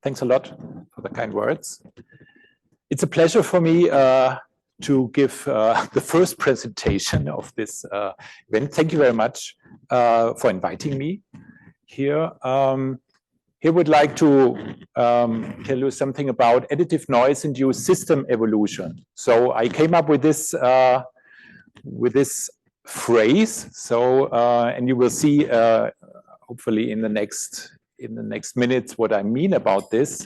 Thanks a lot for the kind words. It's a pleasure for me to give the first presentation of this event. Thank you very much for inviting me here. Here would like to tell you something about additive noise-induced system evolution. So I came up with this phrase. So and you will see hopefully in the next minutes what I mean about this.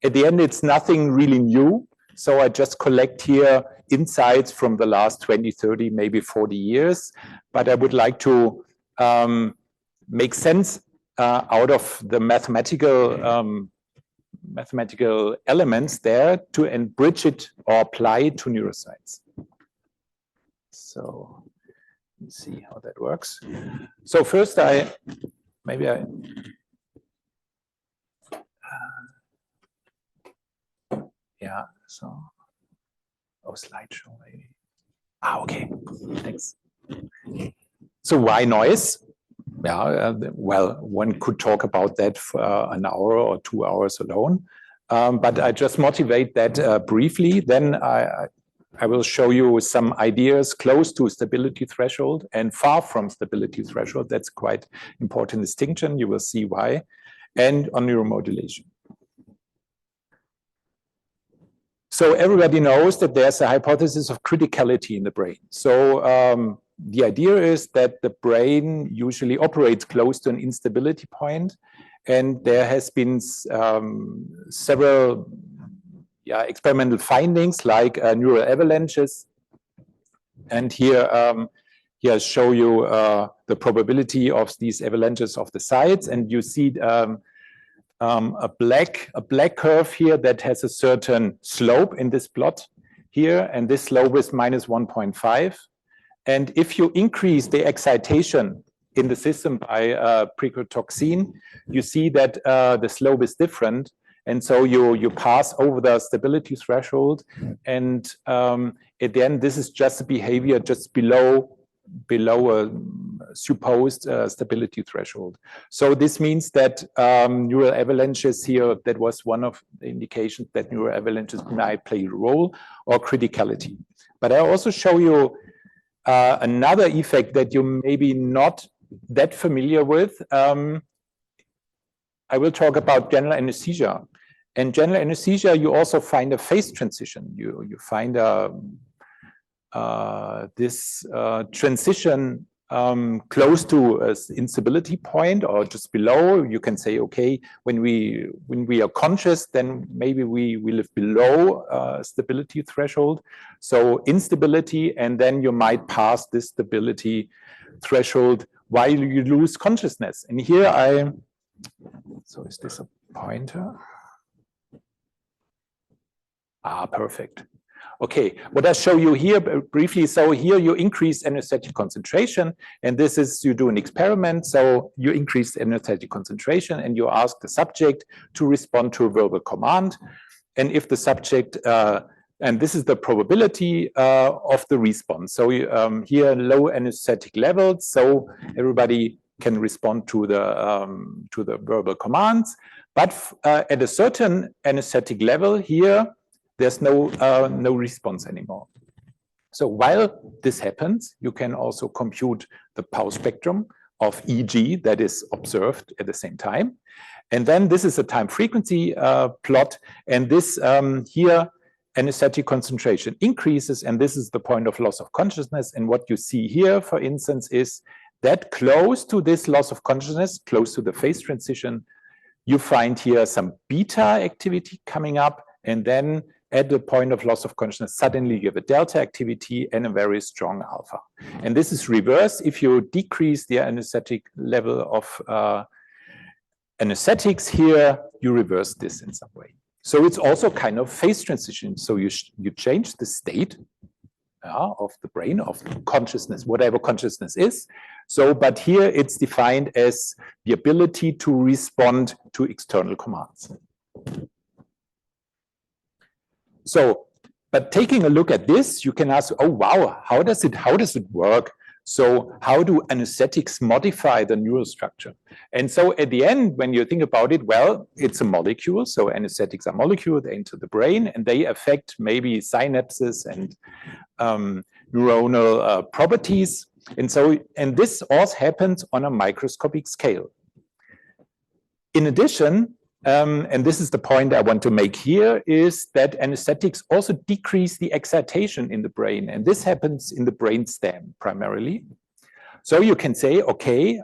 At the end, it's nothing really new. So I just collect here insights from the last 20, 30, maybe 40 years. But I would like to make sense out of the mathematical elements there and bridge it or apply it to neuroscience. So let me see how that works. So first yeah, so, slideshow maybe. Okay, thanks. So why noise? Yeah, well, one could talk about that for an hour or 2 hours alone. But I just motivate that briefly. Then I will show you some ideas close to stability threshold and far from stability threshold. That's quite important distinction. You will see why. And on neuromodulation. So everybody knows that there's a hypothesis of criticality in the brain. So the idea is that the brain usually operates close to an instability point, and there has been several experimental findings like neural avalanches. And here I show you the probability of these avalanches of the sides, and you see a black curve here that has a certain slope in this plot here, and this slope is minus 1.5. And if you increase the excitation in the system by precotoxin, you see that the slope is different, and so you pass over the stability threshold, and at the end this is just a behavior just below a supposed stability threshold. So this means that neural avalanches here, that was one of the indications that neural avalanches might play a role, or criticality. But I also show you another effect that you maybe not that familiar with. I will talk about general anesthesia. And general anesthesia, you also find a phase transition. You find this transition close to an instability point or just below. You can say, okay, when we are conscious, then maybe we live below stability threshold. So instability, and then you might pass this stability threshold while you lose consciousness. And here so is this a pointer? Perfect. Okay, what I show you here briefly, so here you increase anesthetic concentration, and this is, you do an experiment, so you increase anesthetic concentration and you ask the subject to respond to a verbal command, and if the subject, and this is the probability of the response. So here low anesthetic levels, so everybody can respond to the verbal commands, but at a certain anesthetic level here, there's no response anymore. So while this happens, you can also compute the power spectrum of EG that is observed at the same time. And then this is a time frequency plot, and this here anesthetic concentration increases, and this is the point of loss of consciousness. And what you see here, for instance, is that close to this loss of consciousness, close to the phase transition, you find here some beta activity coming up, and then at the point of loss of consciousness, suddenly you have a delta activity and a very strong alpha. And this is reversed if you decrease the anesthetic level of anesthetics here, you reverse this in some way. So it's also kind of phase transition. So you change the state of the brain, of consciousness, whatever consciousness is. So, but here it's defined as the ability to respond to external commands. So, but taking a look at this, you can ask, oh wow, how does it work? So how do anesthetics modify the neural structure? And so at the end, when you think about it, well, it's a molecule. So anesthetics are molecules, they enter the brain, and they affect maybe synapses and neuronal properties. And this also happens on a microscopic scale. In addition, and this is the point I want to make here, is that anesthetics also decrease the excitation in the brain. And this happens in the brainstem primarily. So you can say, okay,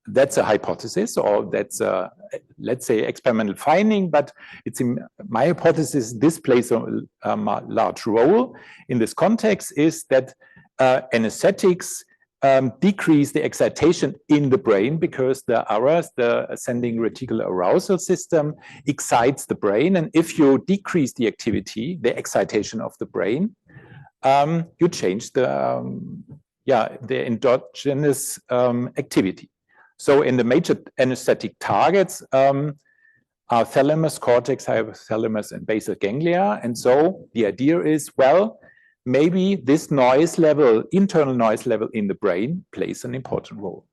that's a hypothesis, or that's a, let's say, experimental finding, but it's in my hypothesis, this plays a large role in this context, is that anesthetics decrease the excitation in the brain, because the ARAS, the ascending reticular arousal system, excites the brain. And if you decrease the activity, the excitation of the brain, you change the endogenous activity. So in the major anesthetic targets are thalamus, cortex, hypothalamus, and basal ganglia. And so the idea is, well, maybe this noise level, internal noise level in the brain, plays an important role.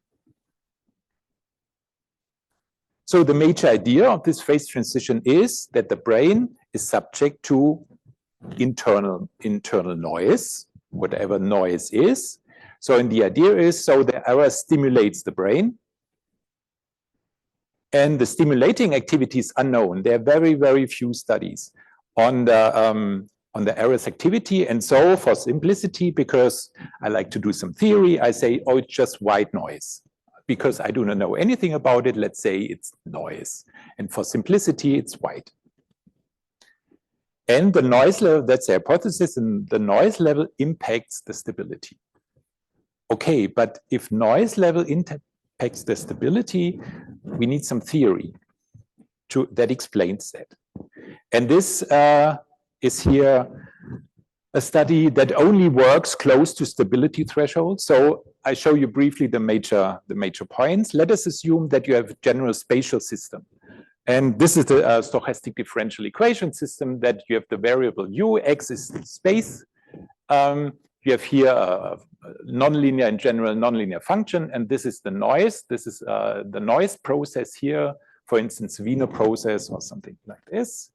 So the major idea of this phase transition is that the brain is subject to internal noise, whatever noise is. So and the idea is, so the ARAS stimulates the brain, and the stimulating activity is unknown. There are very, very few studies on the ARAS activity. And so for simplicity, because I like to do some theory, I say, oh, it's just white noise. Because I do not know anything about it, let's say it's noise. And for simplicity, it's white. And the noise level, that's the hypothesis, and the noise level impacts the stability. Okay, but if noise level impacts the stability, we need some theory that explains that. And this is here a study that only works close to stability threshold. So I show you briefly the major points. Let us assume that you have a general spatial system. And this is the stochastic differential equation system, that you have the variable u, x is space. You have here a nonlinear and general nonlinear function, and this is the noise. This is the noise process here, for instance, Wiener process or something like this.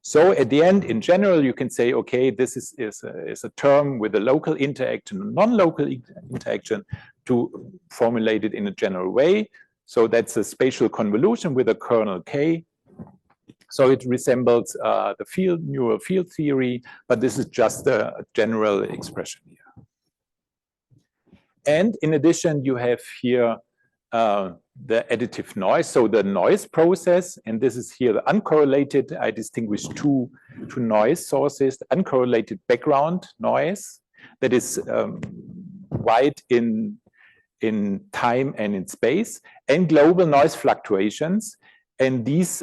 So at the end, in general, you can say, okay, this is a term with a local interaction, a non-local interaction, to formulate it in a general way. So that's a spatial convolution with a kernel K. So it resembles the neural field theory, but this is just a general expression here. And in addition, you have here the additive noise, so the noise process, and this is here the uncorrelated. I distinguish two noise sources: the uncorrelated background noise that is wide in time and in space, and global noise fluctuations. And these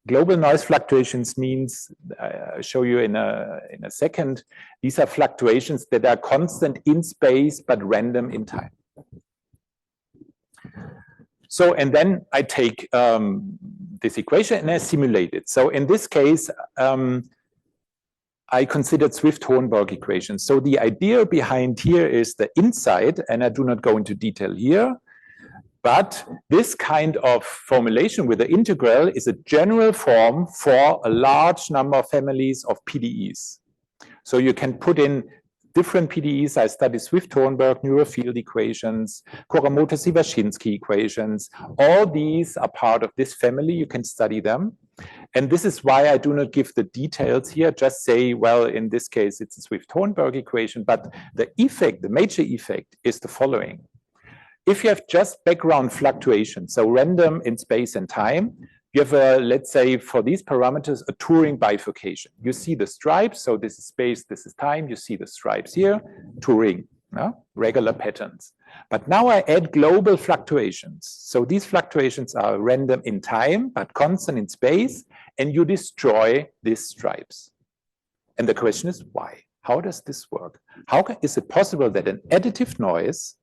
global noise fluctuations means, I'll show you in a second, these are fluctuations that are constant in space but random in time. So, and then I take this equation and I simulate it. So in this case, I considered Swift-Hohenberg equations. So the idea behind here is the insight, and I do not go into detail here, but this kind of formulation with the integral is a general form for a large number of families of PDEs. So you can put in different PDEs. I study Swift-Hohenberg neural field equations, Kuramoto-Sivashinsky equations. All these are part of this family. You can study them. And this is why I do not give the details here, just say, well, in this case, it's a Swift-Hohenberg equation. But the effect, the major effect, is the following. If you have just background fluctuation, so random in space and time, you have, let's say, for these parameters, a Turing bifurcation. You see the stripes, so this is space, this is time. You see the stripes here, Turing, regular patterns. But now I add global fluctuations. So these fluctuations are random in time, but constant in space, and you destroy these stripes. And the question is, why? How does this work? Is it possible that an additive noise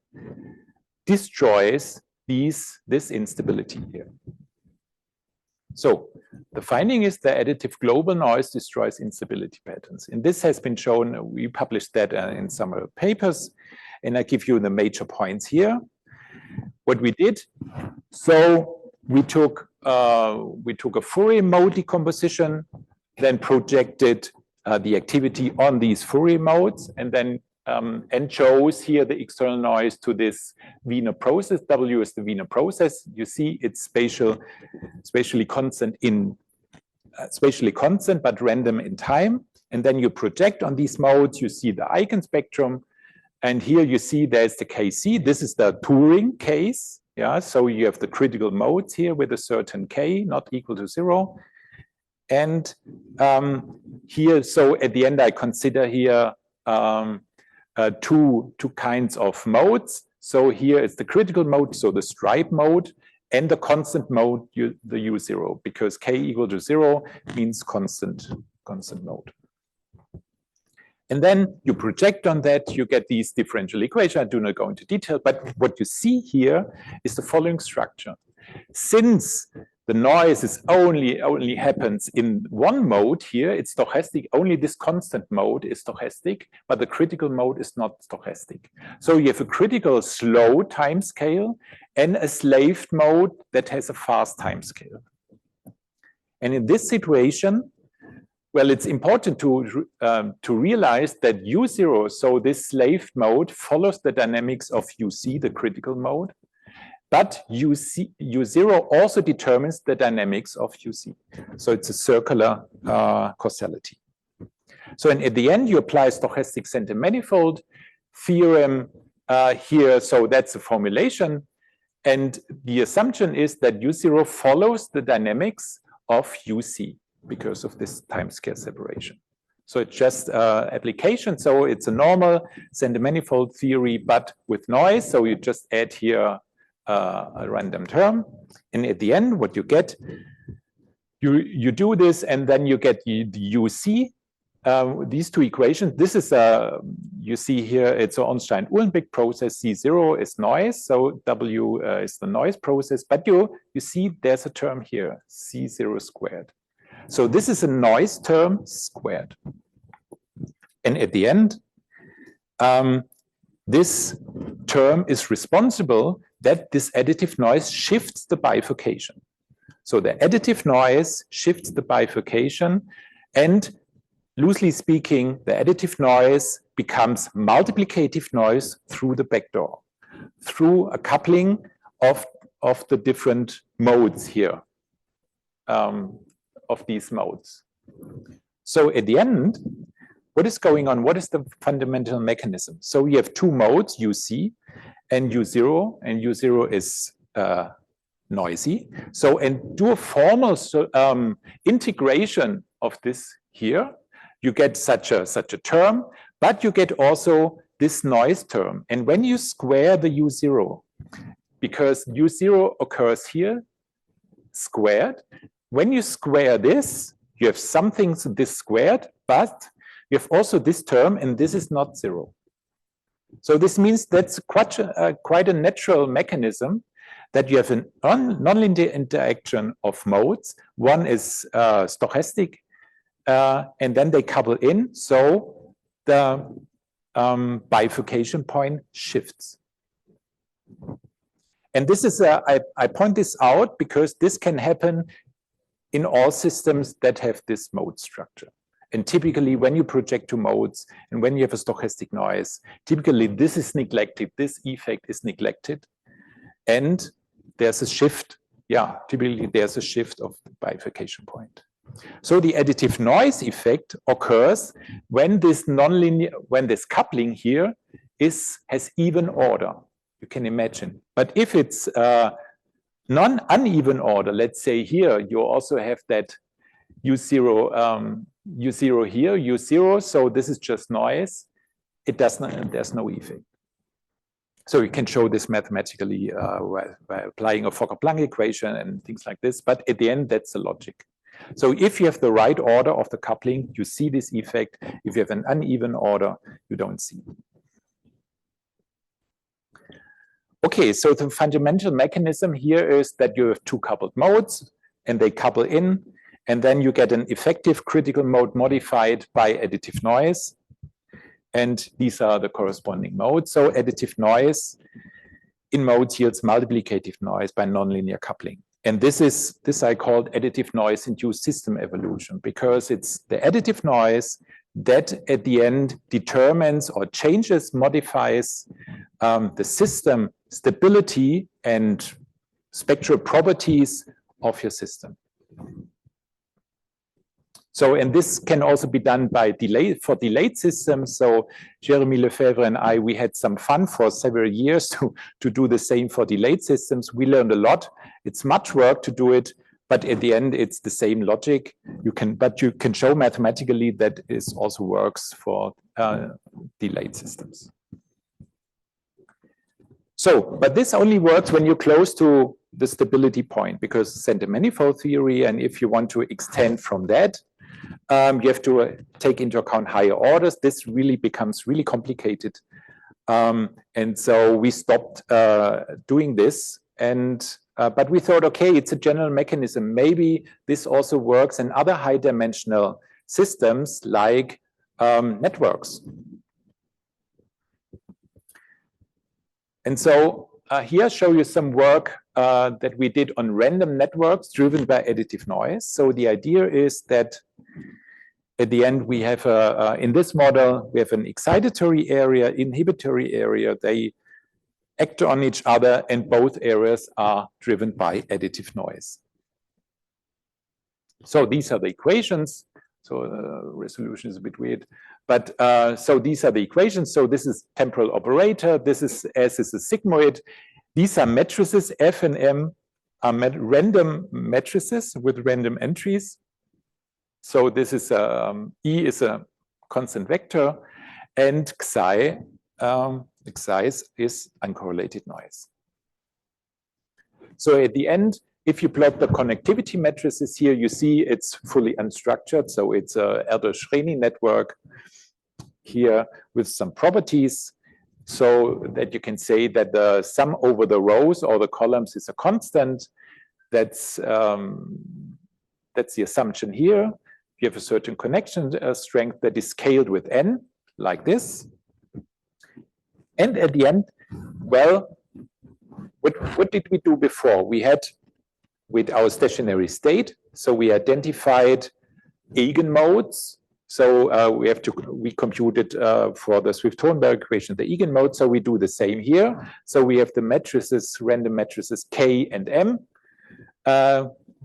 destroys this instability here? So the finding is the additive global noise destroys instability patterns. And this has been shown, we published that in some papers. and I give you the major points here. What we did, so we took a Fourier mode decomposition, then projected the activity on these Fourier modes, and then and chose here the external noise to this Wiener process. W is the Wiener process. You see it's spatially constant but random in time. And then you project on these modes. You see the eigenspectrum, and here you see there's the KC. This is the Turing case. Yeah, so you have the critical modes here with a certain K not equal to 0. And here, so at the end, I consider here two kinds of modes. So here it's the critical mode, so the stripe mode, and the constant mode, the U0, because K equal to 0 means constant mode. And then you project on that, you get these differential equations. I do not go into detail, but what you see here is the following structure. Since the noise is only happens in one mode here, it's stochastic, only this constant mode is stochastic, but the critical mode is not stochastic. So you have a critical slow time scale and a slaved mode that has a fast time scale. And in this situation, well, it's important to realize that U0, so this slaved mode, follows the dynamics of UC, the critical mode, but U0 also determines the dynamics of UC. So it's a circular causality. So at the end, you apply stochastic center manifold theorem here. So that's the formulation. And the assumption is that U0 follows the dynamics of UC because of this timescale separation. So it's just application. So it's a normal center manifold theory, but with noise. So you just add here a random term. And at the end, what you get, you do this, and then you get the UC, these two equations. This is you see here, it's an Ornstein-Uhlenbeck process. C0 is noise, so W is the noise process. But you see there's a term here, C0 squared. So this is a noise term squared. And at the end, this term is responsible that this additive noise shifts the bifurcation. So the additive noise shifts the bifurcation, and loosely speaking, the additive noise becomes multiplicative noise through the backdoor, through a coupling of the different modes here. Of these modes. So at the end, what is going on? What is the fundamental mechanism? So we have two modes, UC and U0, and U0 is noisy. So, and do a formal integration of this here, you get such a term, but you get also this noise term. And when you square the U0, because U0 occurs here, squared, when you square this, you have something this squared, but you have also this term, and this is not 0. So this means that's quite a natural mechanism that you have a nonlinear interaction of modes. One is stochastic, and then they couple in, so the bifurcation point shifts. And this is, I point this out because this can happen in all systems that have this mode structure. And typically when you project two modes and when you have a stochastic noise, typically this is neglected, this effect is neglected. And there's a shift, typically there's a shift of the bifurcation point. So the additive noise effect occurs when this nonlinear, when this coupling here has even order, you can imagine. But if it's uneven order, let's say here, you also have that U0 here, U0, so this is just noise. It does not, there's no effect. So you can show this mathematically by applying a Fokker-Planck equation and things like this, but at the end, that's the logic. So if you have the right order of the coupling, you see this effect. If you have an uneven order, you don't see it. Okay, so the fundamental mechanism here is that you have two coupled modes and they couple in, and then you get an effective critical mode modified by additive noise. And these are the corresponding modes. So additive noise in modes yields multiplicative noise by nonlinear coupling. And this I called additive noise-induced system evolution, because it's the additive noise that at the end determines or changes, modifies the system stability and spectral properties of your system. So, and this can also be done by delayed systems. So Jeremy Lefebvre and I, we had some fun for several years to do the same for delayed systems. We learned a lot. It's much work to do it, but at the end, it's the same logic. But you can show mathematically that it also works for delayed systems. So, but this only works when you're close to the stability point, because center manifold theory, and if you want to extend from that, you have to take into account higher orders. This really becomes really complicated. And so we stopped doing this. But we thought, okay, it's a general mechanism. Maybe this also works in other high-dimensional systems like networks. And so here I show you some work that we did on random networks driven by additive noise. So the idea is that at the end, we have in this model, we have an excitatory area, inhibitory area. They act on each other, and both areas are driven by additive noise. So these are the equations. So resolution is a bit weird. But so these are the equations. So this is temporal operator. This is S is a sigmoid. These are matrices. F and M are random matrices with random entries. So this is E is a constant vector, and Xi is uncorrelated noise. So at the end, if you plot the connectivity matrices here, you see it's fully unstructured. So it's a Erdős-Rényi network here with some properties, so that you can say that the sum over the rows or the columns is a constant. That's the assumption here. You have a certain connection strength that is scaled with n, like this. And at the end, well, what did we do before? We had, with our stationary state, so we identified eigenmodes. So we computed for the Swift-Hohenberg equation the eigenmode. So we do the same here. So we have the matrices, random matrices K and M.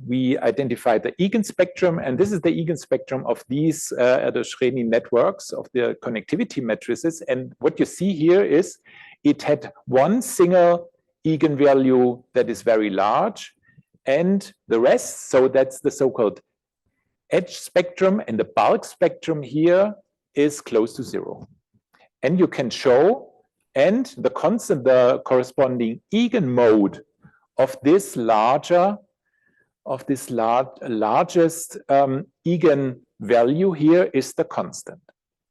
We identified the eigenspectrum, and this is the eigenspectrum of these Erdős-Rényi networks of the connectivity matrices. And what you see here is it had one single eigenvalue that is very large, and the rest, so that's the so-called edge spectrum, and the bulk spectrum here is close to zero. And you can show, and the constant, the corresponding eigenmode of this largest eigenvalue here is the constant.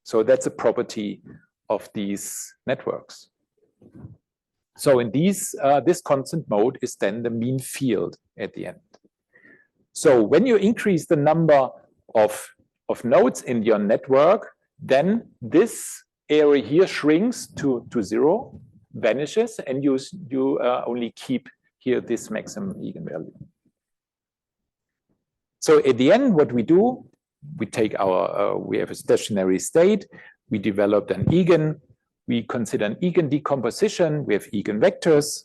So that's a property of these networks. So in these, this constant mode is then the mean field at the end. So when you increase the number of nodes in your network, then this area here shrinks to zero, vanishes, and you only keep here this maximum eigenvalue. So at the end, what we do, we take our, we have a stationary state, we developed an eigen, we consider an eigen decomposition, we have eigenvectors,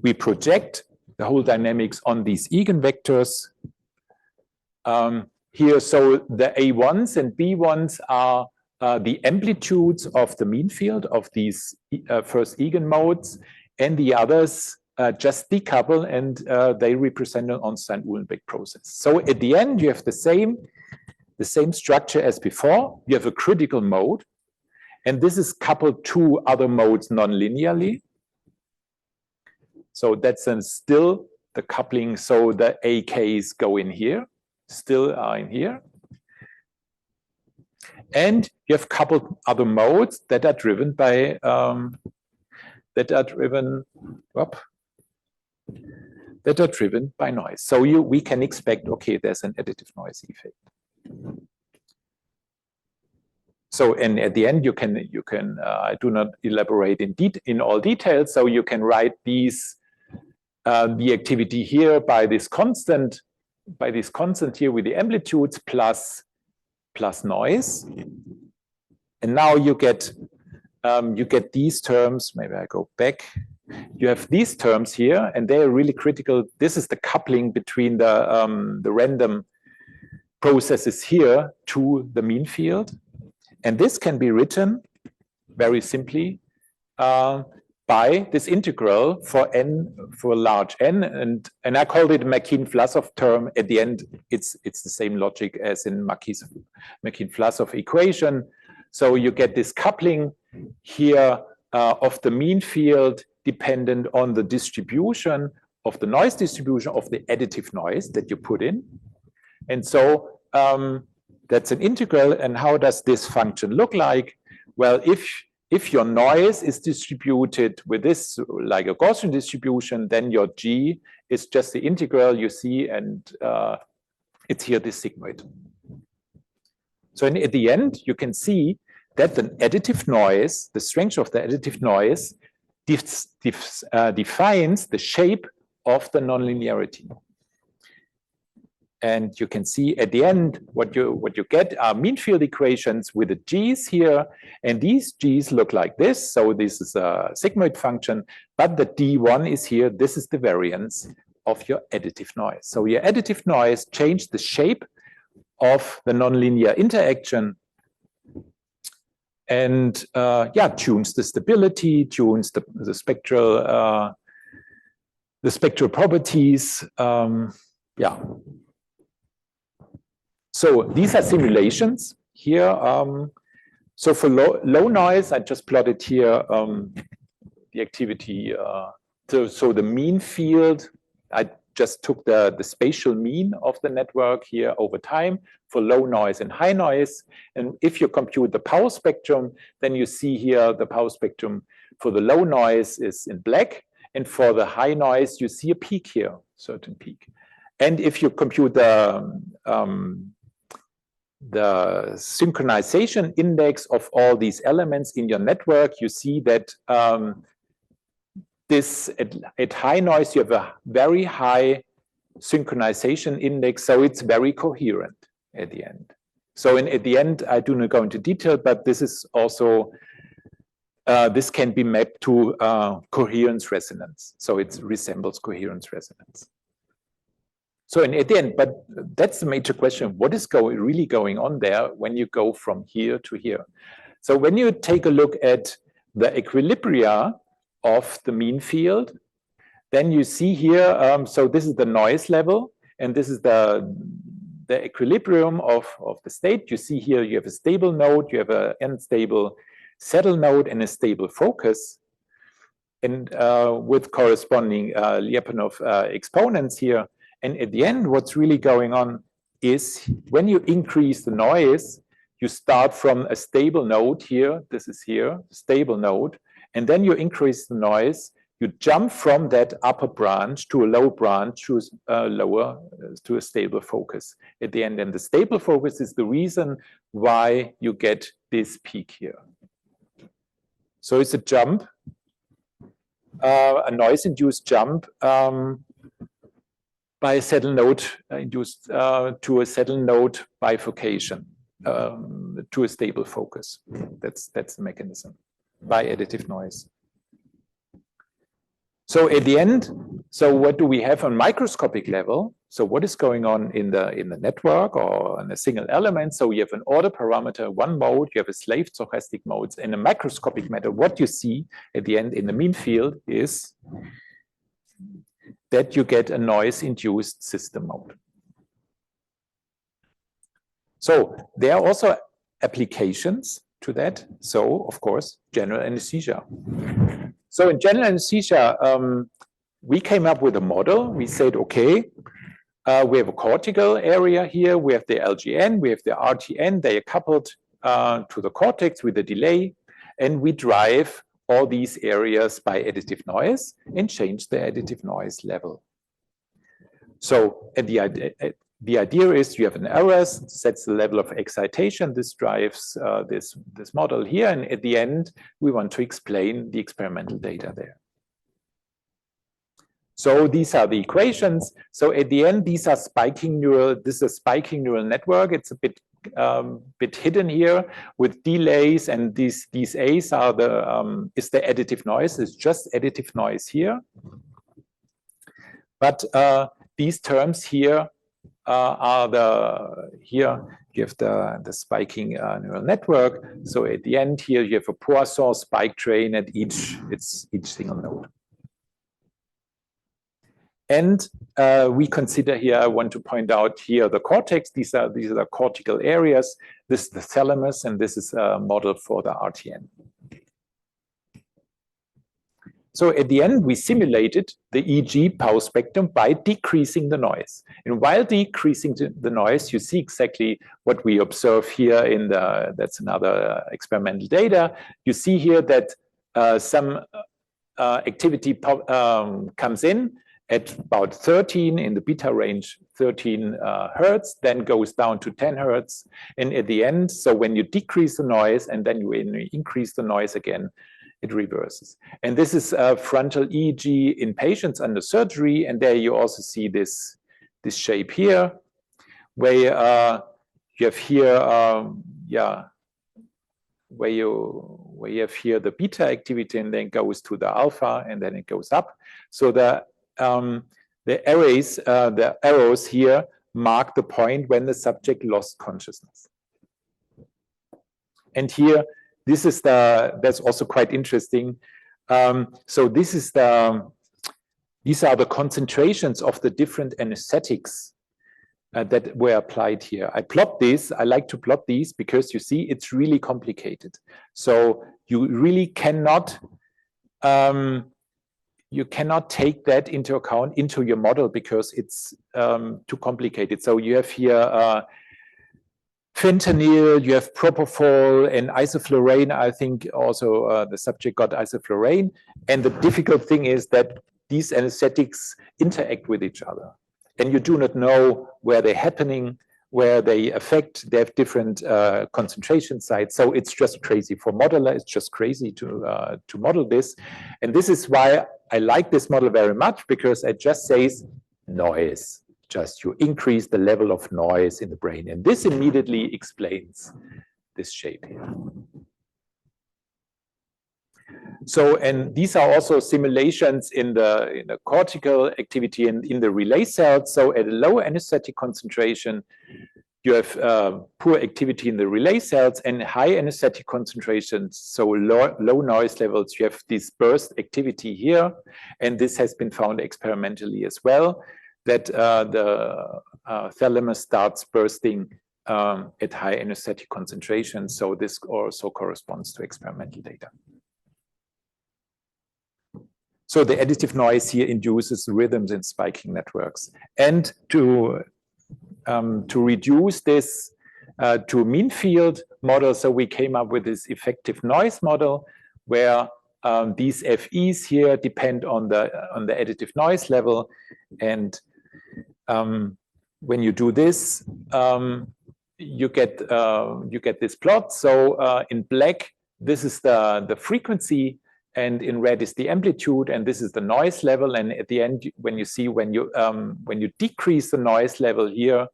we project the whole dynamics on these eigenvectors. Here, so the A1s and B1s are the amplitudes of the mean field of these first eigenmodes, and the others just decouple, and they represent an Ornstein-Uhlenbeck process. So at the end, you have the same structure as before. You have a critical mode, and this is coupled to other modes non-linearly. So that's then still the coupling. So the AKs go in here, still are in here. And you have coupled other modes that are driven by noise. So we can expect, okay, there's an additive noise effect. So, and at the end, you can I do not elaborate in all details. So you can write these the activity here by this constant here with the amplitudes plus noise, and now you get these terms. Maybe I go back. You have these terms here, and they are really critical. This is the coupling between the random processes here to the mean field, and this can be written very simply by this integral for n, for large n, and I called it a Marquin-Vlasov term. At the end, it's the same logic as in Marquin-Vlasov equation. So you get this coupling here of the mean field dependent on the distribution of the noise distribution of the additive noise that you put in. And so that's an integral. And how does this function look like? Well, if your noise is distributed with this, like a Gaussian distribution, then your G is just the integral you see, and it's here this sigmoid. So at the end, you can see that the additive noise, the strength of the additive noise, defines the shape of the nonlinearity. And you can see at the end, what you get are mean field equations with the G's here, and these G's look like this. So this is a sigmoid function, but the D1 is here. This is the variance of your additive noise. So your additive noise changed the shape of the nonlinear interaction, and yeah, tunes the stability, tunes the spectral properties. Yeah. So these are simulations here. So for low noise, I just plotted here the activity. So the mean field, I just took the spatial mean of the network here over time for low noise and high noise. And if you compute the power spectrum, then you see here the power spectrum for the low noise is in black. And for the high noise, you see a peak here, certain peak. And if you compute the synchronization index of all these elements in your network, you see that at high noise, you have a very high synchronization index, so it's very coherent at the end. So at the end, I do not go into detail, but this is also, this can be mapped to coherence resonance. So it resembles coherence resonance. So at the end, but that's the major question. What is really going on there when you go from here to here? So when you take a look at the equilibria of the mean field, then you see here, so this is the noise level, and this is the equilibrium of the state. You see here you have a stable node, you have an unstable saddle node, and a stable focus, and with corresponding Lyapunov exponents here. And at the end, what's really going on is when you increase the noise, you start from a stable node here, this is here, stable node, and then you increase the noise, you jump from that upper branch to a low branch to a stable focus at the end. And the stable focus is the reason why you get this peak here. So it's a jump, a noise-induced jump by a saddle node induced to a saddle node bifurcation to a stable focus. That's the mechanism by additive noise. So at the end, so what do we have on microscopic level? So what is going on in the network or in a single element? So you have an order parameter, one mode, you have a slave stochastic modes. In a macroscopic matter, what you see at the end in the mean field is that you get a noise-induced system mode. So there are also applications to that. So, of course, general anesthesia. So in general anesthesia, we came up with a model. We said, okay, we have a cortical area here. We have the LGN, we have the RTN. They are coupled to the cortex with a delay. And we drive all these areas by additive noise and change the additive noise level. So at the the idea is you have an error, sets the level of excitation. This drives this model here. And at the end, we want to explain the experimental data there. So these are the equations. So at the end, these are spiking neural. This is a spiking neural network. It's a bit hidden here with delays, and these A's are is the additive noise. It's just additive noise here. But these terms here are here you have the spiking neural network. So at the end here you have a Poisson spike train at each single node. And we consider here, I want to point out here the cortex. These are the cortical areas. This is the thalamus, and this is a model for the RTN. So at the end, we simulated the EEG power spectrum by decreasing the noise. And while decreasing the noise, you see exactly what we observe here in that's another experimental data. You see here that some activity comes in at about 13 in the beta range, 13 hertz, then goes down to 10 hertz. And at the end, so when you decrease the noise and then when you increase the noise again, it reverses. And this is frontal EEG in patients under surgery. And there you also see this shape here, where you have here, where you have here the beta activity and then goes to the alpha and then it goes up. So the arrows here mark the point when the subject lost consciousness. And here, this is that's also quite interesting. So this is these are the concentrations of the different anesthetics that were applied here. I plot this. I like to plot these because you see it's really complicated. So you really cannot take that into account into your model because it's too complicated. So you have here fentanyl, you have propofol and isoflurane. I think also the subject got isoflurane. And the difficult thing is that these anesthetics interact with each other. And you do not know where they're happening, where they affect. They have different concentration sites. So it's just crazy. For modeler, it's just crazy to model this. And this is why I like this model very much, because it just says noise. Just you increase the level of noise in the brain. And this immediately explains this shape here. So, and these are also simulations in the cortical activity and in the relay cells. So at a low anesthetic concentration, you have poor activity in the relay cells, and high anesthetic concentrations, so low noise levels, you have this burst activity here. And this has been found experimentally as well, that the thalamus starts bursting at high anesthetic concentrations. So this also corresponds to experimental data. So the additive noise here induces rhythms in spiking networks. And to reduce this to a mean field model, so we came up with this effective noise model where these FEs here depend on the additive noise level. And when you do this, you get this plot. So in black, this is the frequency, and in red is the amplitude, and this is the noise level. And at the end, when you decrease the noise level here,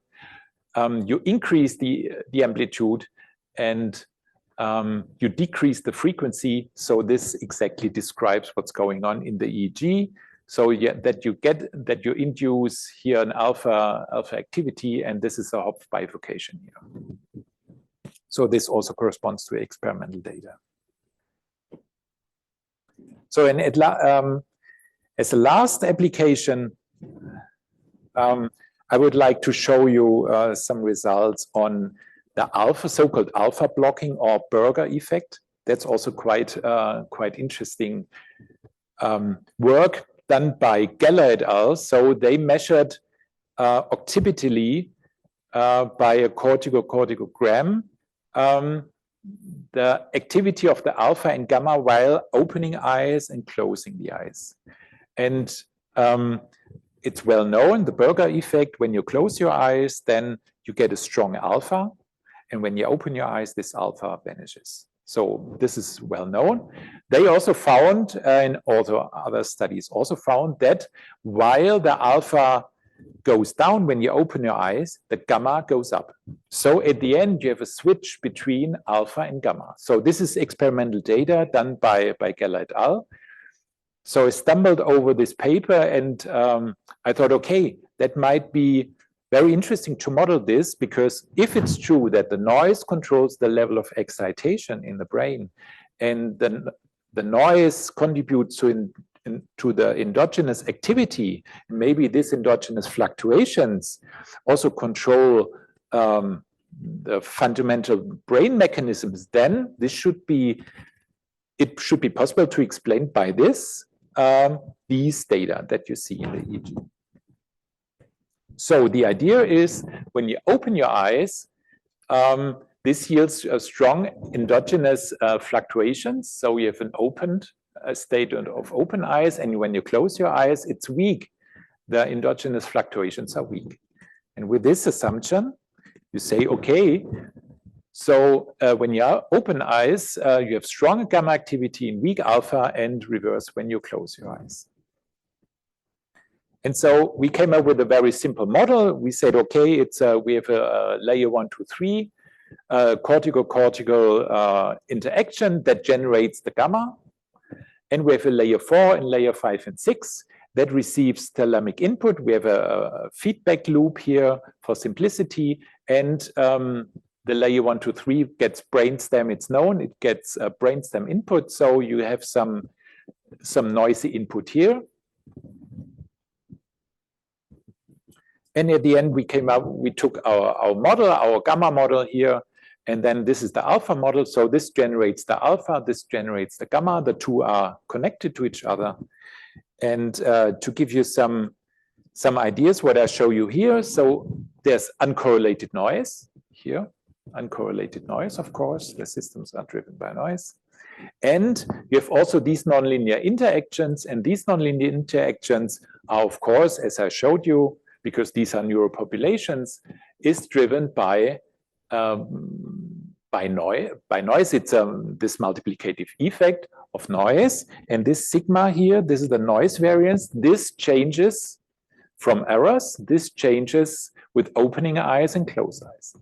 you increase the amplitude, and you decrease the frequency. So this exactly describes what's going on in the EEG. So yeah, that you induce here an alpha activity, and this is a Hopf bifurcation here. So this also corresponds to experimental data. So as a last application, I would like to show you some results on the so-called alpha blocking or Berger effect. That's also quite interesting work done by Geller et al. So they measured occipitality by a corticogram the activity of the alpha and gamma while opening eyes and closing the eyes. And it's well known, the Berger effect. When you close your eyes, then you get a strong alpha. And when you open your eyes, this alpha vanishes. So this is well known. They also found, and also other studies also found, that while the alpha goes down when you open your eyes, the gamma goes up. So at the end, you have a switch between alpha and gamma. So this is experimental data done by Geller et al. So I stumbled over this paper, and I thought, okay, that might be very interesting to model this, because if it's true that the noise controls the level of excitation in the brain, and then the noise contributes to the endogenous activity, maybe these endogenous fluctuations also control the fundamental brain mechanisms, then it should be possible to explain by this these data that you see in the EEG. So the idea is, when you open your eyes, this yields a strong endogenous fluctuations. So you have an opened state of open eyes, and when you close your eyes, it's weak. The endogenous fluctuations are weak. And with this assumption, you say, okay, so when you open eyes, you have strong gamma activity in weak alpha, and reverse when you close your eyes. And so we came up with a very simple model. We said, okay, we have a layer 1, 2, 3 cortical-cortical interaction that generates the gamma. And we have a layer 4 and layer 5 and 6 that receives thalamic input. We have a feedback loop here for simplicity. And the layer 1, 2, 3 gets brainstem, it's known, it gets brainstem input. So you have some noisy input here. And at the end, we took our model, our gamma model here, and then this is the alpha model. So this generates the alpha, this generates the gamma. The two are connected to each other. And to give you some ideas, what I show you here. So there's uncorrelated noise here, uncorrelated noise, of course. The systems are driven by noise. And you have also these nonlinear interactions, and these nonlinear interactions are, of course, as I showed you, because these are neural populations, is driven by noise. It's this multiplicative effect of noise, and this sigma here, this is the noise variance. This changes from errors. This changes with opening eyes and closed eyes.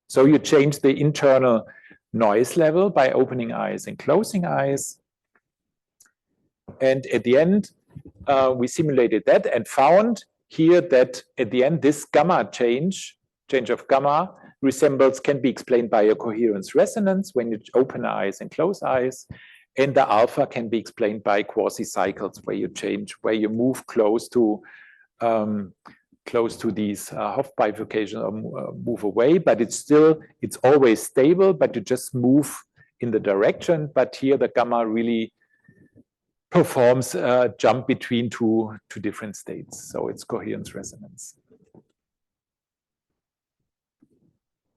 So you change the internal noise level by opening eyes and closing eyes. And at the end, we simulated that and found here that at the end, this gamma change of gamma can be explained by a coherence resonance when you open eyes and close eyes. And the alpha can be explained by quasi-cycles where you move close to these Hopf bifurcations or move away, but it's always stable, but you just move in the direction. But here the gamma really performs a jump between two different states. So it's coherence resonance.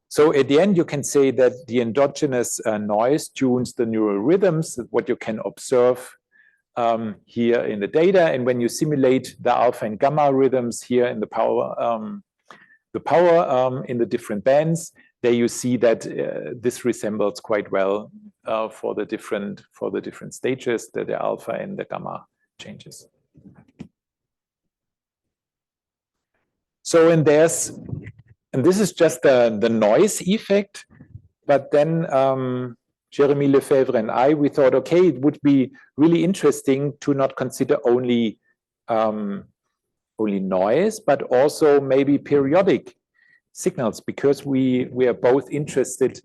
So at the end, you can say that the endogenous noise tunes the neural rhythms, what you can observe here in the data. And when you simulate the alpha and gamma rhythms here in the power in the different bands, there you see that this resembles quite well for the different stages, the alpha and the gamma changes. So and this is just the noise effect, but then Jeremy Lefebvre and we thought, okay, it would be really interesting to not consider only noise, but also maybe periodic signals, because we are both interested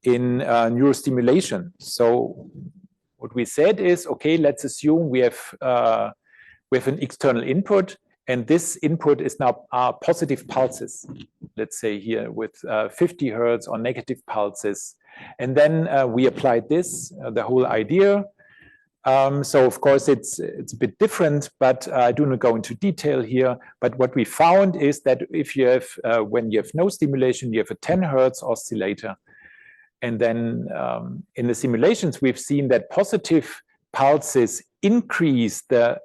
in neurostimulation. So what we said is, okay, let's assume we have an external input, and this input is now positive pulses, let's say here with 50 hertz or negative pulses. And then we applied this, the whole idea. So of course it's a bit different, but I do not go into detail here. But what we found is that if you have, when you have no stimulation, you have a 10 hertz oscillator. And then in the simulations, we've seen that positive pulses increase the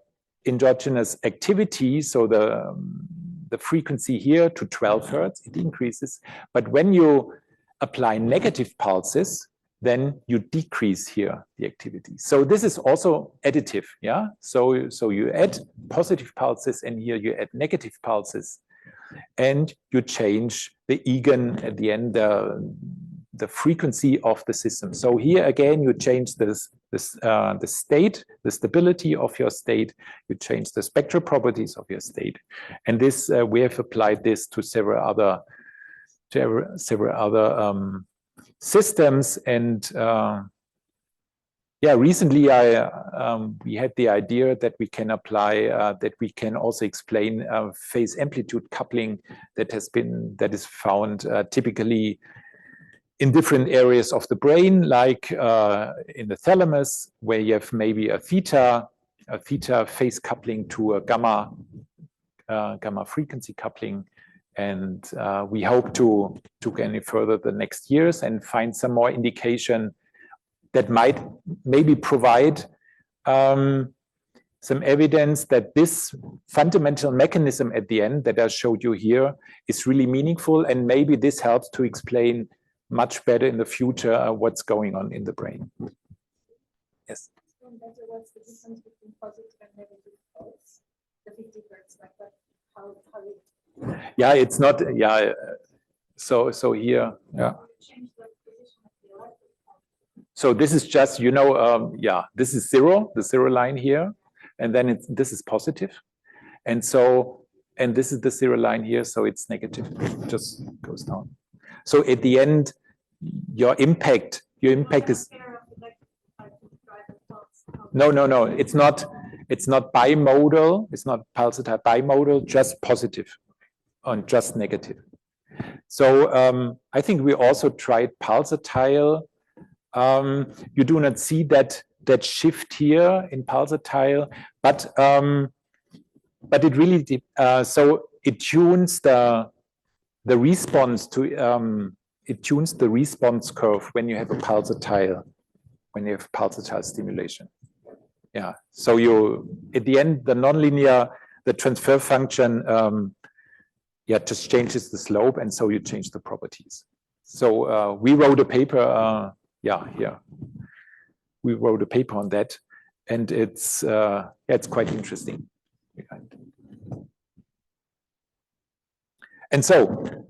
endogenous activity, so the frequency here to 12 Hertz, it increases. But when you apply negative pulses, then you decrease here the activity. So this is also additive, yeah? So you add positive pulses, and here you add negative pulses, and you change the eigen at the end, the frequency of the system. So here again, you change the state, the stability of your state, you change the spectral properties of your state. And this, we have applied this to several other systems. And yeah, recently we had the idea that we can apply, that we can also explain phase amplitude coupling that is found typically in different areas of the brain, like in the thalamus, where you have maybe a theta phase coupling to a gamma frequency coupling. And we hope to go any further the next years and find some more indication that might maybe provide some evidence that this fundamental mechanism at the end that I showed you here is really meaningful, and maybe this helps to explain much better in the future what's going on in the brain. Yes? What's the difference between positive and negative pulse? The 50 Hertz, like that, how yeah, it's not, yeah, so here, yeah. So this is just, you know, yeah, this is zero, the zero line here, and then this is positive. And so, and this is the zero line here, so it's negative, it just goes down. So at the end, your impact is, no, it's not bimodal, it's not pulsatile bimodal, just positive and just negative. So I think we also tried pulsatile. You do not see that shift here in pulsatile, but it really so it tunes the response to it tunes the response curve when you have a pulsatile stimulation. Yeah. So you at the end the nonlinear, the transfer function yeah, just changes the slope, and so you change the properties. So we wrote a paper, yeah, here. We wrote a paper on that, and it's quite interesting. And so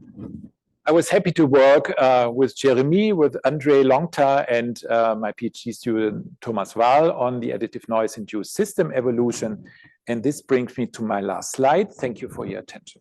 I was happy to work with Jeremy, with André Longta, and my PhD student Thomas Wahl on the additive noise-induced system evolution. And this brings me to my last slide. Thank you for your attention.